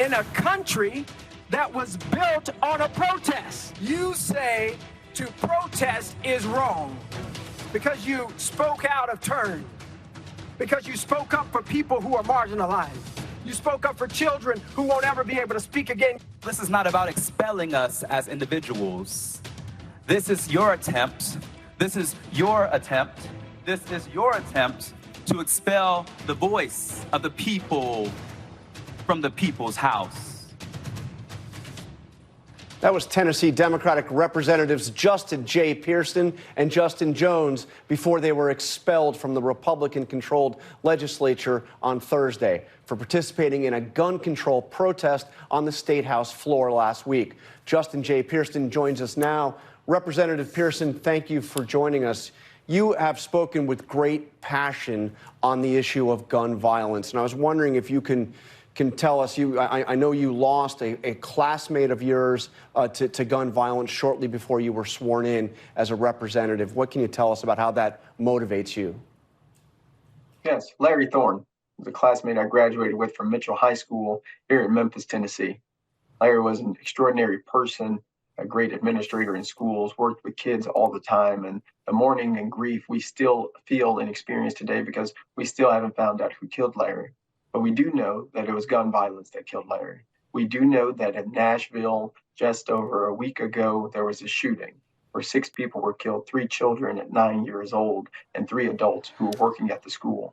in a country that was built on a protest. You say to protest is wrong because you spoke out of turn, because you spoke up for people who are marginalized. You spoke up for children who won't ever be able to speak again. This is not about expelling us as individuals. This is your attempt. This is your attempt. This is your attempt to expel the voice of the people from the people's house. That was Tennessee Democratic Representatives Justin J. Pearson and Justin Jones before they were expelled from the Republican-controlled legislature on Thursday for participating in a gun control protest on the State House floor last week. Justin J. Pearson joins us now. Representative Pearson, thank you for joining us. You have spoken with great passion on the issue of gun violence, and I was wondering if you can tell us, I know you lost a classmate of yours to gun violence shortly before you were sworn in as a representative. What can you tell us about how that motivates you? Yes, Larry Thorne was a classmate I graduated with from Mitchell High School here in Memphis, Tennessee. Larry was an extraordinary person, a great administrator in schools, worked with kids all the time, and the mourning and grief we still feel and experience today because we still haven't found out who killed Larry. But we do know that it was gun violence that killed Larry. We do know that in Nashville, just over a week ago, there was a shooting where 6 people were killed, 3 children at 9 years old and 3 adults who were working at the school.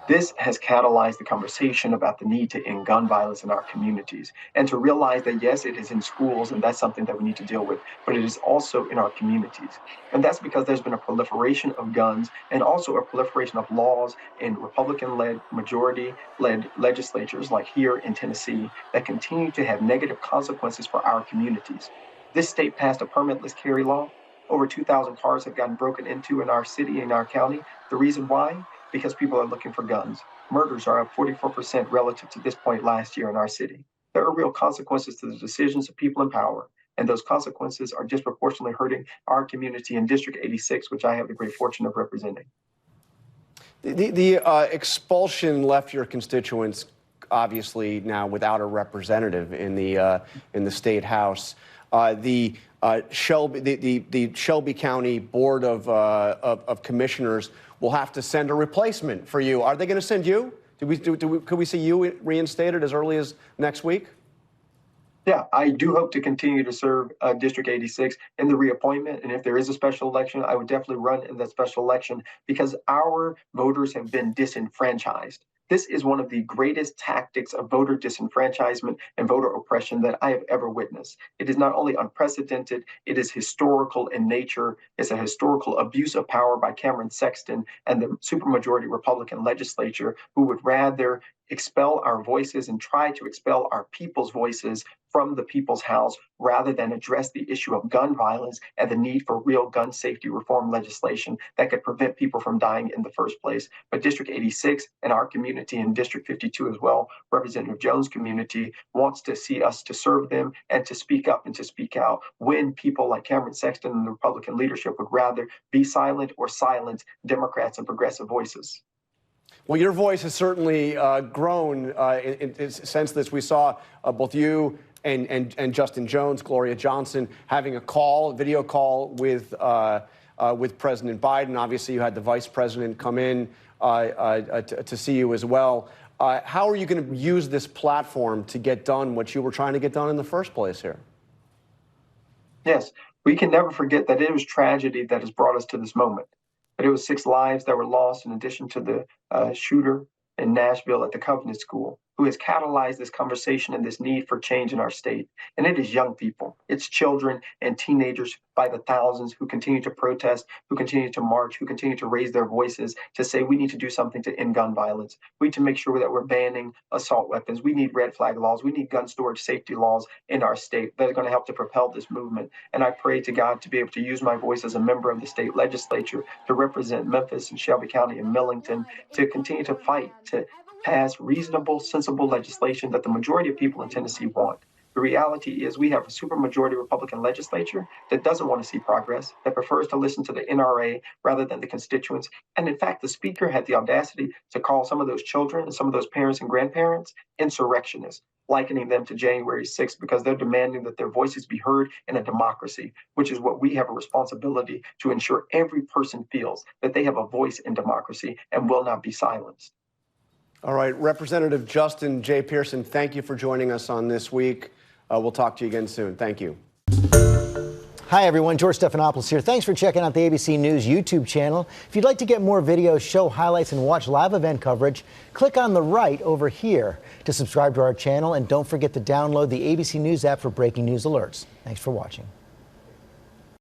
This has catalyzed the conversation about the need to end gun violence in our communities and to realize that, yes, it is in schools and that's something that we need to deal with, but it is also in our communities. And that's because there's been a proliferation of guns and also a proliferation of laws in Republican-led, majority-led legislatures like here in Tennessee that continue to have negative consequences for our communities. This state passed a permitless carry law. Over 2,000 cars have gotten broken into in our city, in our county. The reason why? Because people are looking for guns. Murders are up 44% relative to this point last year in our city. There are real consequences to the decisions of people in power, and those consequences are disproportionately hurting our community in District 86, which I have the great fortune of representing. The expulsion left your constituents obviously now without a representative in the State House. The Shelby County Board of Commissioners will have to send a replacement for you. Are they going to send you? Could we see you reinstated as early as next week? Yeah, I do hope to continue to serve District 86 in the reappointment. And if there is a special election, I would definitely run in that special election because our voters have been disenfranchised. This is one of the greatest tactics of voter disenfranchisement and voter oppression that I have ever witnessed. It is not only unprecedented, it is historical in nature. It's a historical abuse of power by Cameron Sexton and the supermajority Republican legislature who would rather expel our voices and try to expel our people's voices from the people's house rather than address the issue of gun violence and the need for real gun safety reform legislation that could prevent people from dying in the first place. But District 86 and our community and District 52 as well, Representative Jones' community, wants to see us to serve them and to speak up and to speak out when people like Cameron Sexton and the Republican leadership would rather be silent or silence Democrats and progressive voices. Well, your voice has certainly grown since this. We saw both you and Justin Jones, Gloria Johnson, having a video call with President Biden. Obviously, you had the vice president come in to see you as well. How are you going to use this platform to get done what you were trying to get done in the first place here? Yes, we can never forget that it was tragedy that has brought us to this moment. But it was 6 lives that were lost in addition to the shooter in Nashville at the Covenant School, who has catalyzed this conversation and this need for change in our state. And it is young people, it's children and teenagers by the thousands who continue to protest, who continue to march, who continue to raise their voices to say we need to do something to end gun violence. We need to make sure that we're banning assault weapons. We need red flag laws. We need gun storage safety laws in our state that are going to help to propel this movement. And I pray to God to be able to use my voice as a member of the state legislature to represent Memphis and Shelby County and Millington to continue to fight to pass reasonable, sensible legislation that the majority of people in Tennessee want. The reality is we have a supermajority Republican legislature that doesn't want to see progress, that prefers to listen to the NRA rather than the constituents. And in fact, the speaker had the audacity to call some of those children and some of those parents and grandparents insurrectionists. likening them to January 6th because they're demanding that their voices be heard in a democracy, which is what we have a responsibility to ensure every person feels that they have a voice in democracy and will not be silenced. All right, Representative Justin J. Pearson, thank you for joining us on This Week. We'll talk to you again soon. Thank you. Hi, everyone. George Stephanopoulos here. Thanks for checking out the ABC News YouTube channel. If you'd like to get more videos, show highlights, and watch live event coverage, click on the right over here to subscribe to our channel. And don't forget to download the ABC News app for breaking news alerts. Thanks for watching.